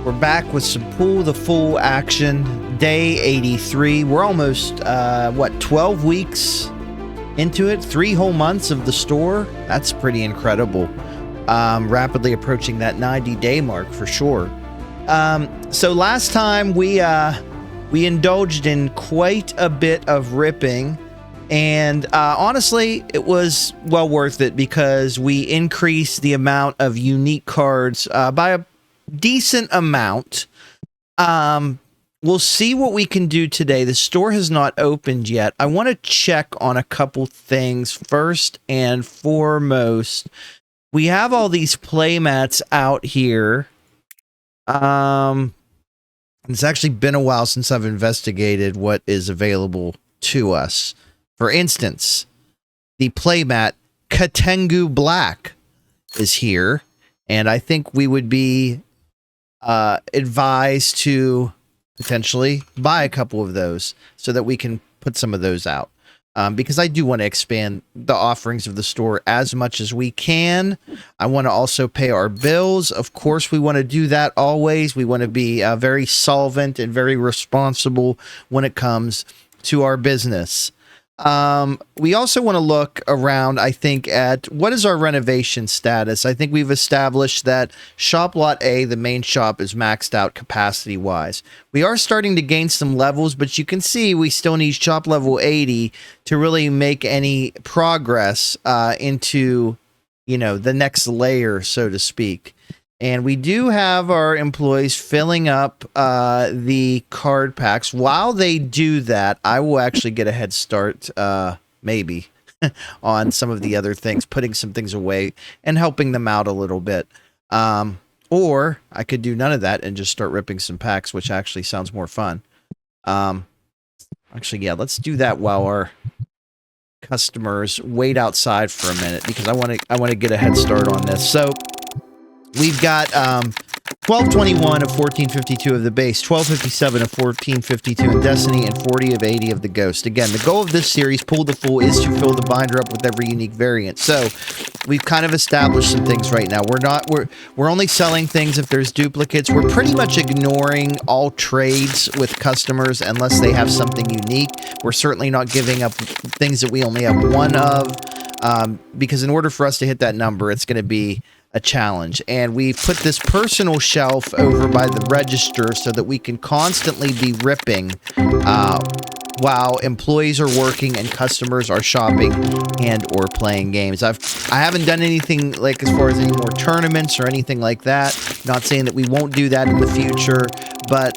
We're back with some Pull the Fool action. Day 83. We're almost, 12 weeks into it? 3 whole months of the store? That's pretty incredible. Rapidly approaching that 90-day mark for sure. So last time we indulged in quite a bit of ripping. And honestly, it was well worth it because we increased the amount of unique cards by a decent amount. We'll see what we can do today. The store has not opened yet. I want to check on a couple things. First and foremost, we have all these playmats out here. It's actually been a while since I've investigated what is available to us. For instance, the playmat Katengu Black is here, and I think we would be advised to potentially buy a couple of those so that we can put some of those out. Because I do want to expand the offerings of the store as much as we can. I want to also pay our bills. Of course, we want to do that always. We want to be very solvent and very responsible when it comes to our business. We also want to look around, I think, at what is our renovation status. I think we've established that Shop Lot A, the main shop, is maxed out capacity-wise. We are starting to gain some levels, but you can see we still need shop level 80 to really make any progress into, you know, the next layer, so to speak. And we do have our employees filling up the card packs. While they do that, I will actually get a head start, maybe, on some of the other things, putting some things away and helping them out a little bit. Or I could do none of that and just start ripping some packs, which actually sounds more fun. Actually, yeah, let's do that while our customers wait outside for a minute, because I want to get a head start on this. So we've got 1221 of 1452 of the base, 1257 of 1452 in Destiny, and 40 of 80 of the Ghost. Again, the goal of this series, Pull the Fool, is to fill the binder up with every unique variant. So we've kind of established some things right now. We're only selling things if there's duplicates. We're pretty much ignoring all trades with customers unless they have something unique. We're certainly not giving up things that we only have one of, because in order for us to hit that number, it's going to be a challenge. And we've put this personal shelf over by the register so that we can constantly be ripping while employees are working and customers are shopping and or playing games. I haven't done anything like as far as any more tournaments or anything like that. Not saying that we won't do that in the future, but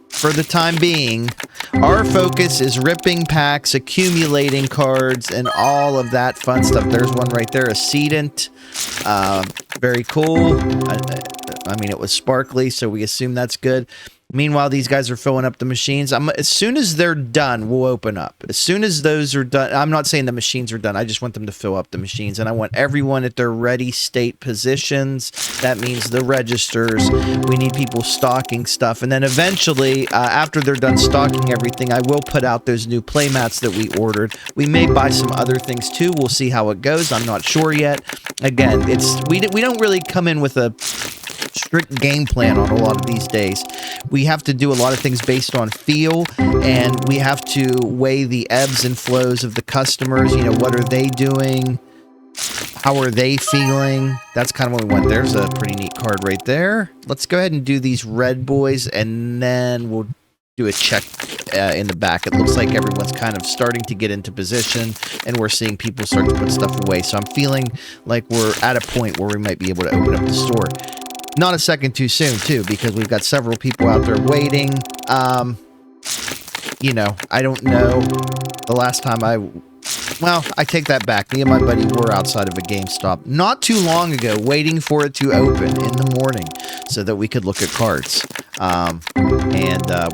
for the time being, our focus is ripping packs, accumulating cards, and all of that fun stuff. There's one right there, a Sedent. Very cool. I mean, it was sparkly, so we assume that's good. Meanwhile, these guys are filling up the machines. As soon as they're done, we'll open up. As soon as those are done, I'm not saying the machines are done. I just want them to fill up the machines, and I want everyone at their ready state positions. That means the registers. We need people stocking stuff, and then eventually, after they're done stocking everything, I will put out those new playmats that we ordered. We may buy some other things too. We'll see how it goes. I'm not sure yet. Again, we don't really come in with a strict game plan on a lot of these days. We have to do a lot of things based on feel, and we have to weigh the ebbs and flows of the customers. You know, what are they doing? How are they feeling? That's kind of what we want. There's a pretty neat card right there. Let's go ahead and do these red boys, and then we'll do a check in the back. It looks like everyone's kind of starting to get into position, and we're seeing people start to put stuff away. So I'm feeling like we're at a point where we might be able to open up the store. Not a second too soon, too, because we've got several people out there waiting. You know, I don't know the last time well, I take that back. Me and my buddy were outside of a GameStop not too long ago, waiting for it to open in the morning so that we could look at cards. And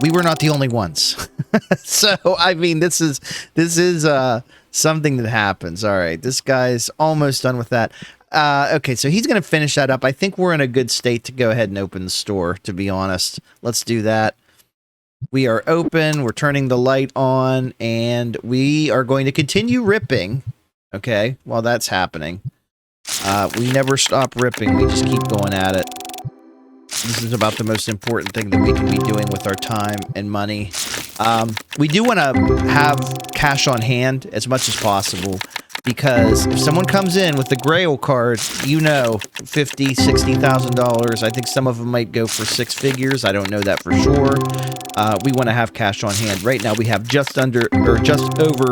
we were not the only ones. So, I mean, this is something that happens. All right, this guy's almost done with that. Okay, so he's going to finish that up. I think we're in a good state to go ahead and open the store, to be honest. Let's do that. We are open. We're turning the light on, and we are going to continue ripping, okay, while that's happening. We never stop ripping. We just keep going at it. This is about the most important thing that we can be doing with our time and money. We do want to have cash on hand as much as possible, because if someone comes in with the Grail card, you know, $50,000, $60,000. I think some of them might go for 6 figures. I don't know that for sure. We want to have cash on hand. Right now, we have just under or just over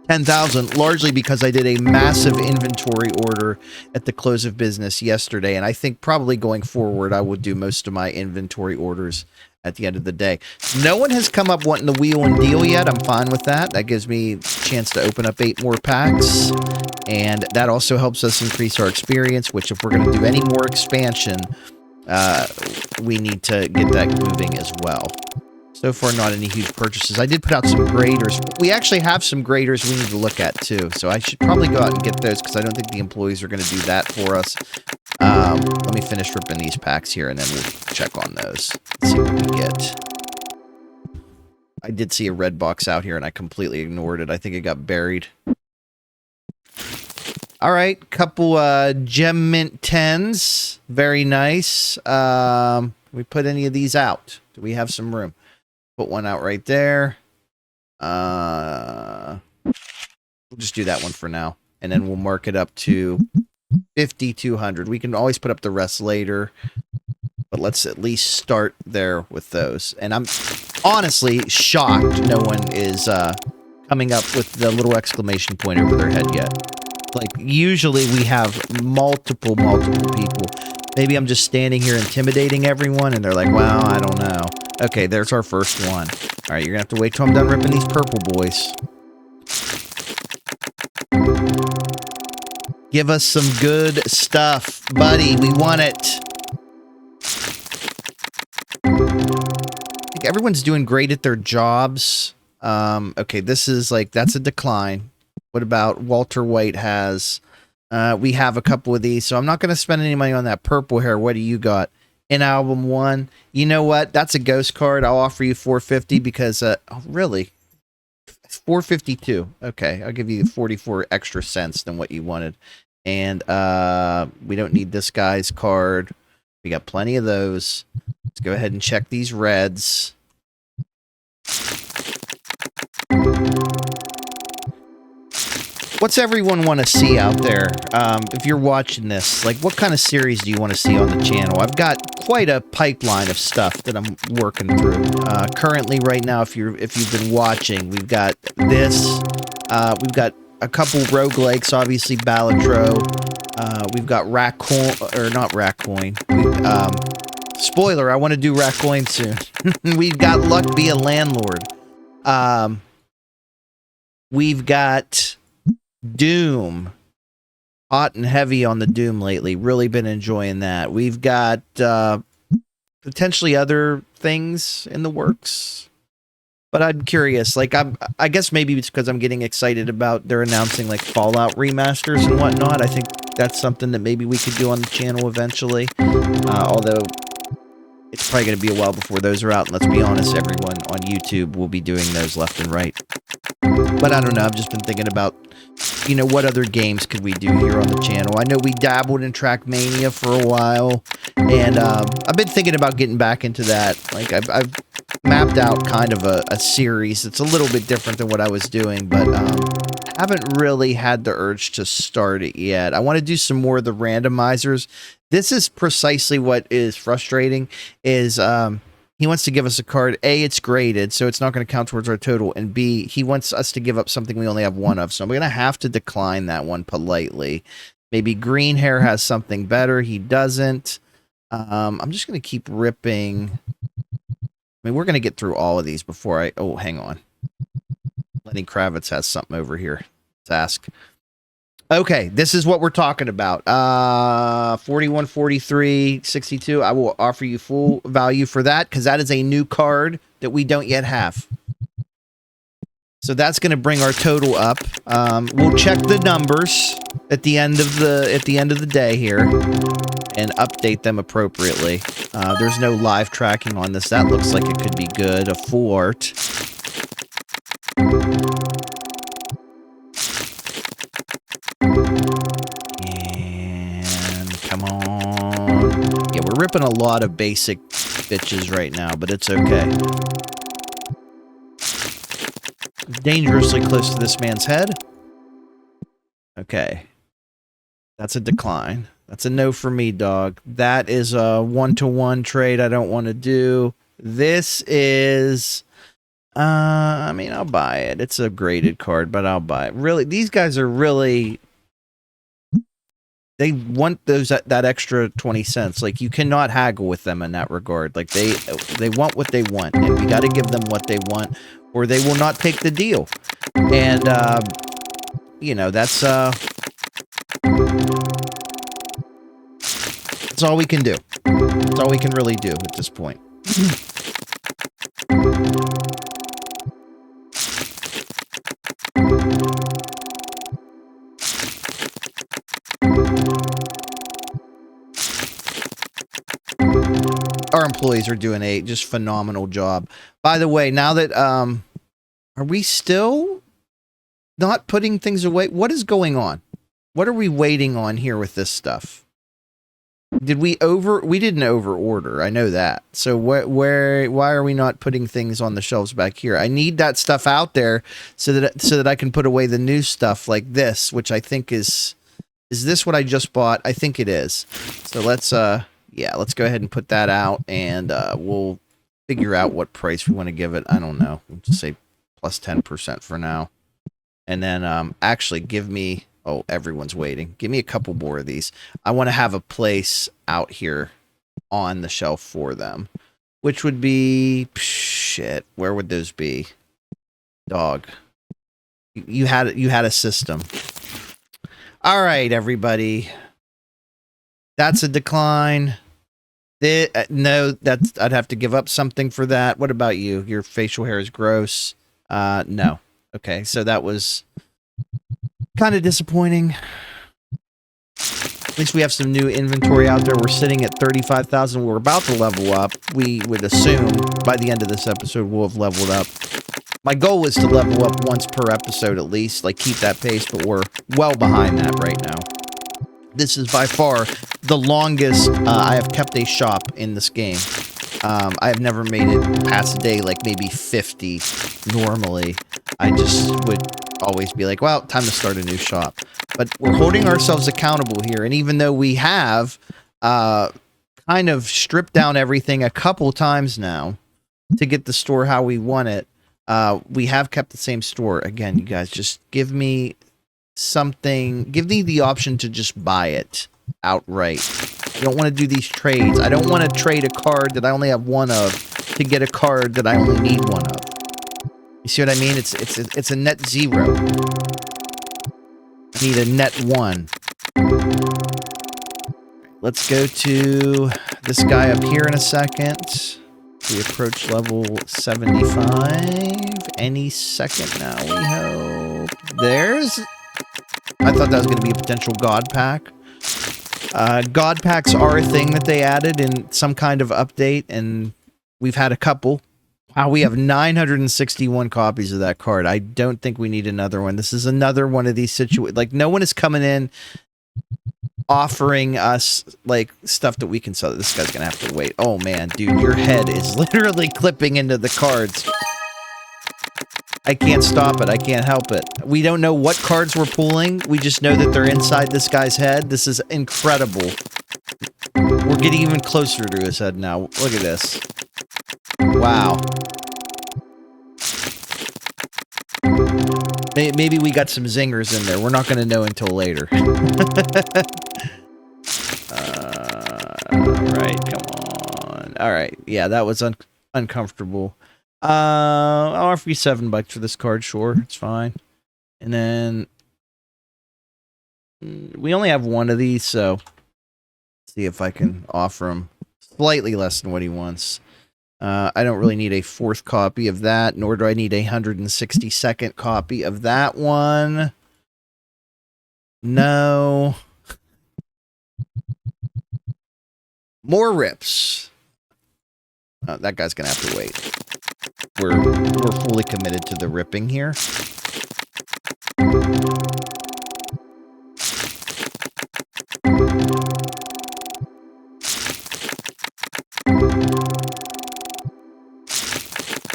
10,000, largely because I did a massive inventory order at the close of business yesterday, and I think probably going forward, I will do most of my inventory orders at the end of the day. No one has come up wanting the wheel and deal yet. I'm fine with that. That gives me a chance to open up 8 more packs, and that also helps us increase our experience, which if we're going to do any more expansion, we need to get that moving as well. So far, not any huge purchases. I did put out some graders. We actually have some graders we need to look at, too. So I should probably go out and get those, because I don't think the employees are going to do that for us. Let me finish ripping these packs here, and then we'll check on those. Let's see what we get. I did see a red box out here, and I completely ignored it. I think it got buried. All right, couple Gem Mint 10s. Very nice. We put any of these out? Do we have some room? Put one out right there. We'll just do that one for now, and then we'll mark it up to 5,200. We can always put up the rest later, but let's at least start there with those. And I'm honestly shocked no one is coming up with the little exclamation point over their head yet. Like, usually we have multiple people. Maybe I'm just standing here intimidating everyone, and they're like, well, I don't know. Okay, there's our first one. All right, you're going to have to wait till I'm done ripping these purple boys. Give us some good stuff, buddy. We want it. I think everyone's doing great at their jobs. Okay, this is like, that's a decline. What about Walter White has... we have a couple of these, so I'm not going to spend any money on that purple hair. What do you got? In album 1. You know what? That's a ghost card. I'll offer you $450 because, oh, really? $452. Okay, I'll give you 44 extra cents than what you wanted. And we don't need this guy's card. We got plenty of those. Let's go ahead and check these reds. What's everyone want to see out there? If you're watching this, like, what kind of series do you want to see on the channel? I've got quite a pipeline of stuff that I'm working through. Currently, right now, if you've been watching, we've got this. We've got a couple roguelikes, obviously Balatro. We've got Raccoon, or not Raccoon. Spoiler, I want to do Raccoon soon. We've got Luck Be a Landlord. We've got Doom. Hot and heavy on the Doom lately. Really been enjoying that. We've got potentially other things in the works. But I'm curious. Like, I guess maybe it's because I'm getting excited about they're announcing like Fallout remasters and whatnot. I think that's something that maybe we could do on the channel eventually. Although it's probably going to be a while before those are out. And let's be honest, everyone on YouTube will be doing those left and right. But I don't know. I've just been thinking about, you know, what other games could we do here on the channel? I know we dabbled in Trackmania for a while, and I've been thinking about getting back into that. Like, I've mapped out kind of a series that's a little bit different than what I was doing, but haven't really had the urge to start it yet. I want to do some more of the randomizers. This is precisely what is frustrating, is he wants to give us a card. A, it's graded, so it's not going to count towards our total. And B, he wants us to give up something we only have one of. So I'm going to have to decline that one politely. Maybe Green Hair has something better. He doesn't. I'm just going to keep ripping. I mean, we're going to get through all of these before I... Oh, hang on. Lenny Kravitz has something over here. Let's ask. Okay, this is what we're talking about. 41, 43, 62. I will offer you full value for that because that is a new card that we don't yet have. So that's going to bring our total up. We'll check the numbers at the end of the day here and update them appropriately. There's no live tracking on this. That looks like it could be good. A full art. And come on. Yeah, we're ripping a lot of basic bitches right now, but it's okay. Dangerously close to this man's head. Okay. That's a decline. That's a no for me, dog. That is a 1-to-1 trade I don't want to do. This is... I mean, I'll buy it. It's a graded card, but I'll buy it. Really, these guys are really... They want that extra 20 cents. Like, you cannot haggle with them in that regard. Like, they want what they want, and we got to give them what they want, or they will not take the deal. And, you know, that's all we can do. That's all we can really do at this point. Our employees are doing a just phenomenal job. By the way, now that, are we still not putting things away? What is going on? What are we waiting on here with this stuff? Did we didn't over order. I know that. So why are we not putting things on the shelves back here? I need that stuff out there so that I can put away the new stuff like this, which I think is this what I just bought? I think it is. So let's go ahead and put that out, and we'll figure out what price we want to give it. I don't know. We'll just say plus 10% for now. And then actually give me... Oh, everyone's waiting. Give me a couple more of these. I want to have a place out here on the shelf for them. Which would be... Shit. Where would those be? Dog. You had a system. All right, everybody. That's a decline. No, I'd have to give up something for that. What about you? Your facial hair is gross. No. Okay, so that was kind of disappointing. At least we have some new inventory out there. We're sitting at 35,000. We're about to level up. We would assume by the end of this episode we'll have leveled up. My goal is to level up once per episode at least, like keep that pace, but we're well behind that right now. This is by far the longest I have kept a shop in this game. I have never made it past a day, like maybe 50 normally. I just would always be like, well, time to start a new shop. But we're holding ourselves accountable here, and even though we have kind of stripped down everything a couple times now to get the store how we want it, we have kept the same store. Again, you guys, just give me something, give me the option to just buy it outright. I don't want to do these trades. I don't want to trade a card that I only have one of to get a card that I only need one of. You see what I mean? It's a net zero. I need a net one. Let's go to this guy up here in a second. We approach level 75 any second now, we hope. There's... I thought that was going to be a potential God pack. God packs are a thing that they added in some kind of update, and we've had a couple. Wow, we have 961 copies of that card. I don't think we need another one. This is another one of these situations. Like, no one is coming in offering us, like, stuff that we can sell. This guy's going to have to wait. Oh, man, dude, your head is literally clipping into the cards. I can't stop it. I can't help it. We don't know what cards we're pulling. We just know that they're inside this guy's head. This is incredible. We're getting even closer to his head now. Look at this. Wow. Maybe we got some zingers in there. We're not going to know until later. Alright, come on. Alright, yeah, that was uncomfortable. I'll offer you $7 for this card, sure. It's fine. And then... we only have one of these, so... see if I can offer him slightly less than what he wants. I don't really need a fourth copy of that, nor do I need a 162nd copy of that one. No. More rips. That guy's gonna have to wait. We're fully committed to the ripping here.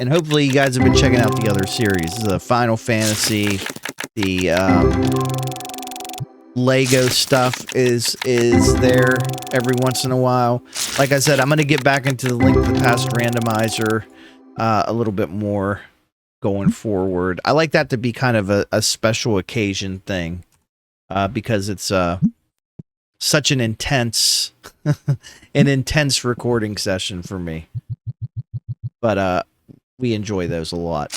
and hopefully you guys have been checking out the other series. The Final Fantasy, the Lego stuff is there every once in a while. Like I said, I'm going to get back into the Link to the Past randomizer a little bit more going forward. I like that to be kind of a special occasion thing because it's such an intense recording session for me. But we enjoy those a lot.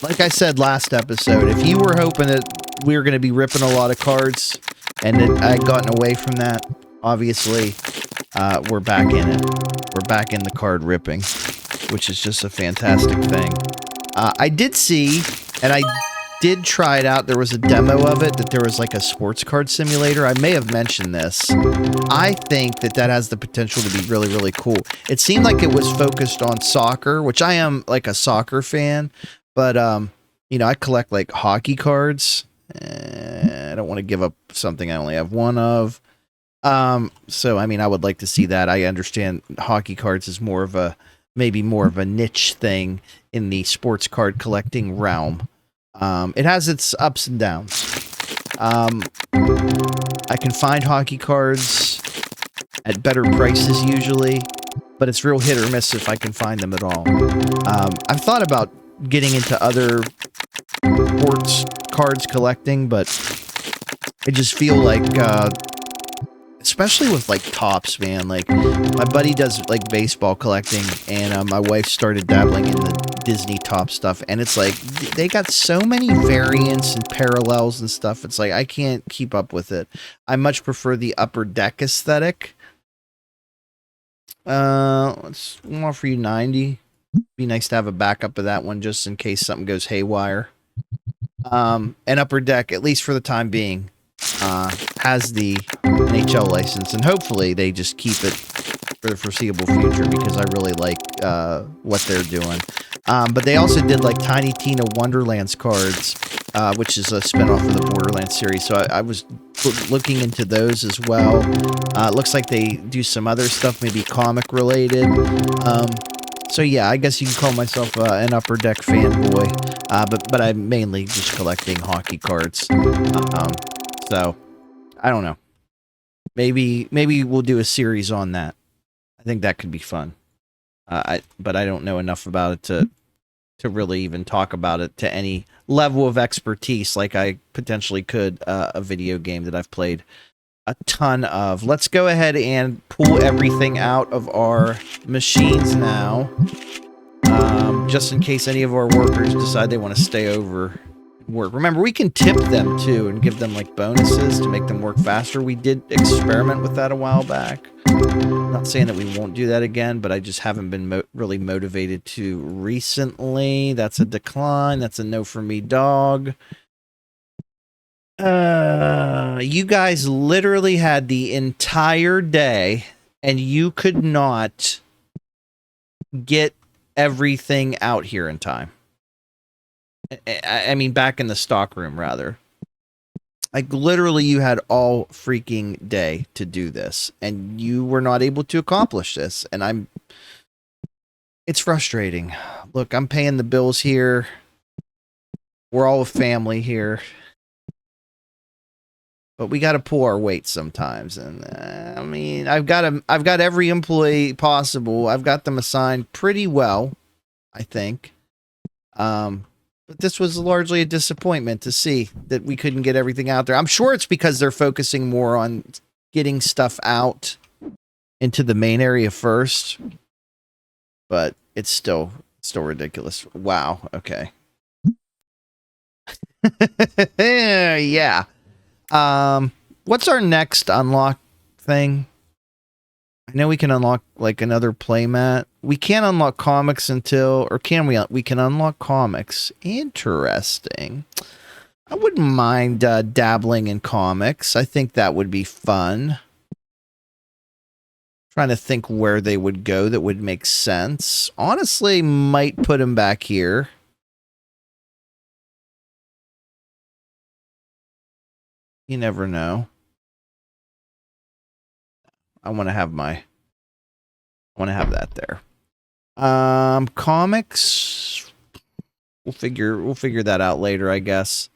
Like I said last episode, if you were hoping that we were going to be ripping a lot of cards and that I'd gotten away from that, obviously, we're back in it. We're back in the card ripping, which is just a fantastic thing. I did see, and I did try it out. There was a demo of it, that there was like a sports card simulator. I may have mentioned this. I think that that has the potential to be really, really cool. It seemed like it was focused on soccer, which I am like a soccer fan. But, you know, I collect, like, hockey cards. I don't want to give up something I only have one of. So, I mean, I would like to see that. I understand hockey cards is more of a, maybe more of a niche thing in the sports card collecting realm. It has its ups and downs. I can find hockey cards at better prices usually, but it's real hit or miss if I can find them at all. I've thought about getting into other sports cards collecting, but I just feel like, especially with like tops, man, like my buddy does like baseball collecting, and my wife started dabbling in the Disney top stuff, and it's like they got so many variants and parallels and stuff. It's like I can't keep up with it. I much prefer the Upper Deck aesthetic. Let's offer you 90. Be nice to have a backup of that one just in case something goes haywire. And Upper Deck, at least for the time being, has the NHL license, and hopefully they just keep it for the foreseeable future because I really like what they're doing. But they also did like Tiny Tina Wonderlands cards, which is a spinoff of the Borderlands series. So I was looking into those as well. It looks like they do some other stuff, maybe comic related. So yeah, I guess you can call myself an Upper Deck fanboy, but I'm mainly just collecting hockey cards. So I don't know. Maybe we'll do a series on that. I think that could be fun. But I don't know enough about it to really even talk about it to any level of expertise like I potentially could a video game that I've played a ton of. Let's go ahead and pull everything out of our machines now, just in case any of our workers decide they want to stay over and work. Remember, we can tip them too and give them like bonuses to make them work faster. We did experiment with that a while back. Not saying that we won't do that again, but I just haven't been really motivated to recently. That's a decline. That's a no for me, dog. You guys literally had the entire day and you could not get everything out here in time. I mean, back in the stock room, rather. Like, literally, you had all freaking day to do this, and you were not able to accomplish this, and it's frustrating. Look, I'm paying the bills here. We're all a family here. But we got to pull our weight sometimes, and I mean, I've got every employee possible. I've got them assigned pretty well, I think. But this was largely a disappointment to see that we couldn't get everything out there. I'm sure it's because they're focusing more on getting stuff out into the main area first, but it's still ridiculous. Wow. Okay. Yeah. What's our next unlock thing? I know we can unlock like another playmat. We can't unlock comics until, or can we? We can unlock comics. Interesting. I wouldn't mind dabbling in comics. I think that would be fun. Trying to think where they would go that would make sense. Honestly, might put them back here. You never know. I want to have my I want to have that there. Comics. We'll figure that out later, I guess.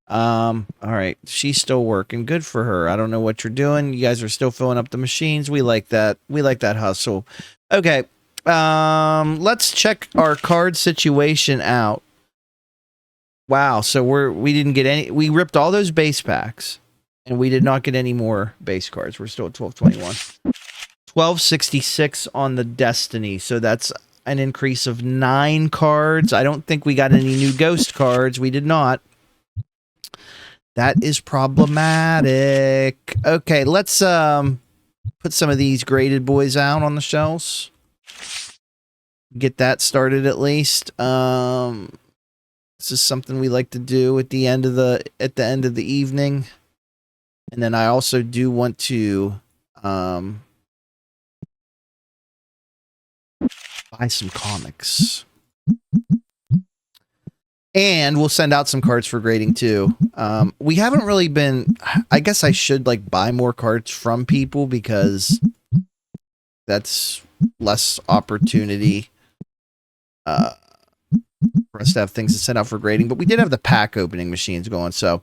All right. She's still working. Good for her. I don't know what you're doing. You guys are still filling up the machines. We like that. We like that hustle. Okay. Let's check our card situation out. Wow. So we didn't get any. We ripped all those base packs, and we did not get any more base cards. We're still at 1221. 1266 on the Destiny. So that's an increase of 9 cards. I don't think we got any new ghost cards. We did not. That is problematic. Okay, let's put some of these graded boys out on the shelves. Get that started at least. This is something we like to do at the end of the evening. And then I also do want to buy some comics. And we'll send out some cards for grading too. We haven't really been, I guess I should like buy more cards from people because that's less opportunity for us to have things to send out for grading. But we did have the pack opening machines going. So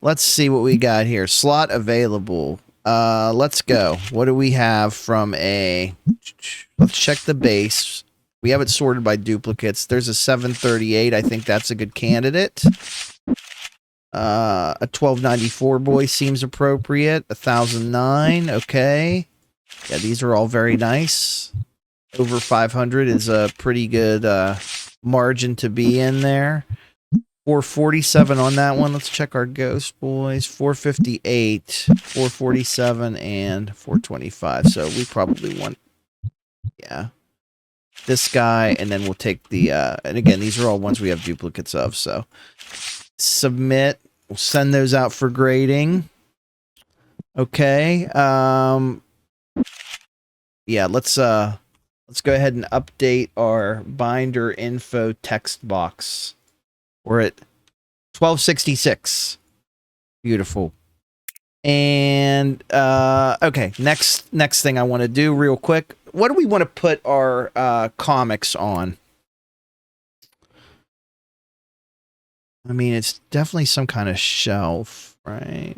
let's see what we got here. Slot available. Let's go. What do we have from a, let's check the base. We have it sorted by duplicates. There's a 738. I think that's a good candidate. A 1294 boy seems appropriate. 1009. Okay. Yeah, these are all very nice. Over 500 is a pretty good margin to be in there. 447 on that one. Let's check our ghost boys. 458, 447, and 425. So we probably want, yeah, this guy, and then we'll take the, and again, these are all ones we have duplicates of, so submit. We'll send those out for grading. Okay. Yeah, let's go ahead and update our binder info text box. We're at 1266. Beautiful. And okay, next thing I want to do real quick. What do we want to put our comics on? I mean, it's definitely some kind of shelf, right?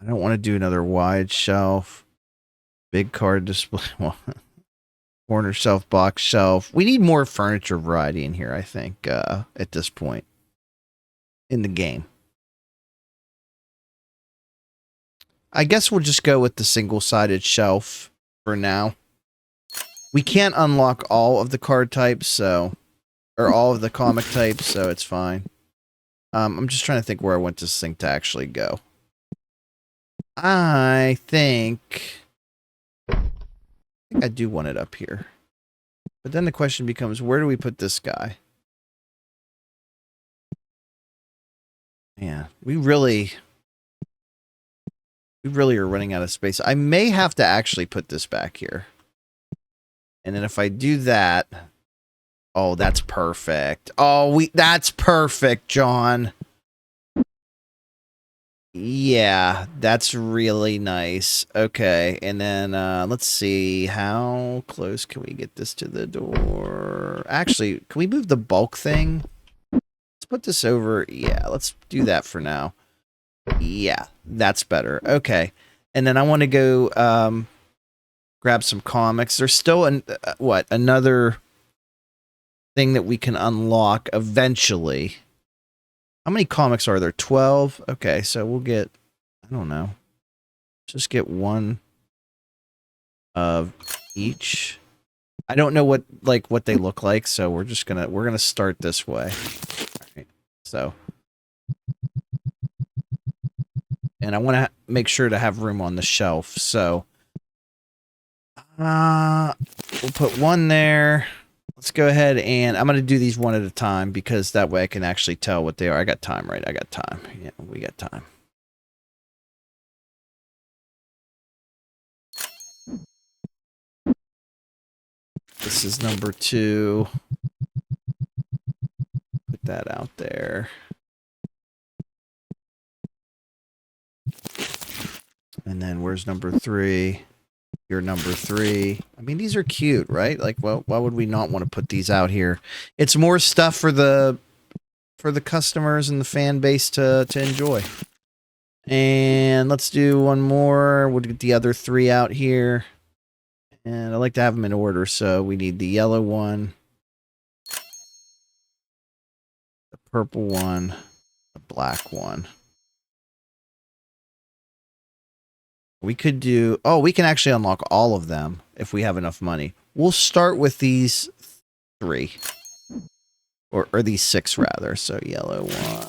I don't want to do another wide shelf. Big card display. Corner shelf, box shelf. We need more furniture variety in here, I think, at this point in the game. I guess we'll just go with the single-sided shelf for now. We can't unlock all of the card types, so, or all of the comic types, so it's fine. I'm just trying to think where I want this thing to actually go. I think I do want it up here. But then the question becomes, where do we put this guy? Man, we really are running out of space. I may have to actually put this back here. And then if I do that, oh, that's perfect. Oh, that's perfect, John. Yeah, that's really nice. Okay, and then let's see, how close can we get this to the door? Actually, can we move the bulk thing? Let's put this over. Yeah, let's do that for now. Yeah, that's better. Okay, and then I want to go grab some comics. There's still another thing that we can unlock eventually. How many comics are there? 12? Okay, so we'll get, I don't know. Just get one of each. I don't know what they look like, so we're gonna start this way. All right. So, and I want to make sure to have room on the shelf. So, we'll put one there. Let's go ahead and I'm going to do these one at a time because that way I can actually tell what they are. I got time, right? I got time. Yeah, we got time. This is number 2. Put that out there. And then where's number 3? Your number 3. I mean, these are cute, right? Like, well, why would we not want to put these out here? It's more stuff for the customers and the fan base to enjoy. And let's do one more. We'll get the other 3 out here. And I like to have them in order, so we need the yellow one, the purple one, the black one. We could do... Oh, we can actually unlock all of them if we have enough money. We'll start with these 3. Or these 6, rather. So, yellow one.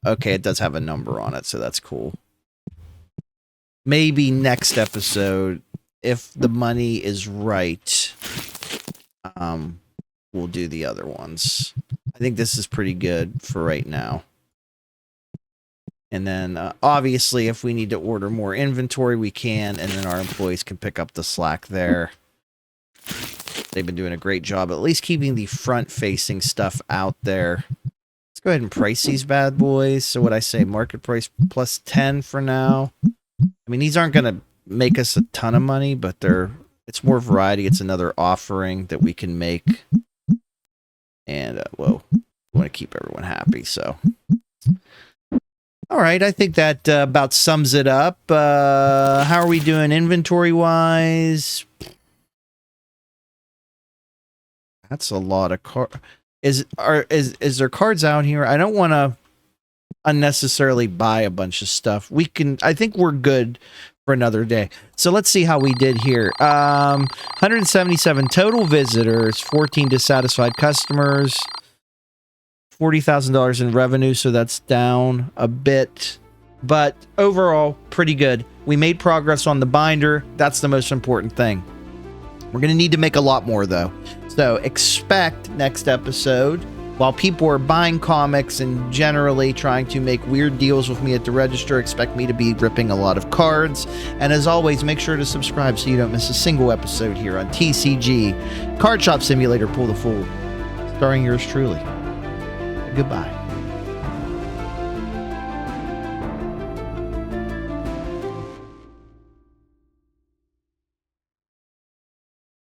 Okay, it does have a number on it, so that's cool. Maybe next episode, if the money is right, we'll do the other ones. I think this is pretty good for right now. And then, obviously, if we need to order more inventory, we can, and then our employees can pick up the slack there. They've been doing a great job, at least keeping the front-facing stuff out there. Let's go ahead and price these bad boys. So what I say, market price plus 10 for now. I mean, these aren't going to make us a ton of money, but it's more variety. It's another offering that we can make. And, well, we want to keep everyone happy, so... All right, I think that about sums it up. How are we doing inventory-wise? That's a lot of cards. Is there cards out here? I don't want to unnecessarily buy a bunch of stuff. I think we're good for another day. So let's see how we did here. 177 total visitors, 14 dissatisfied customers. $40,000 in revenue, so that's down a bit, but overall pretty good. We made progress on the binder. That's the most important thing. We're going to need to make a lot more though, so expect next episode, while people are buying comics and generally trying to make weird deals with me at the register, expect me to be ripping a lot of cards. And as always, make sure to subscribe so you don't miss a single episode here on TCG Card Shop Simulator Pull the Fool, starring yours truly. Goodbye.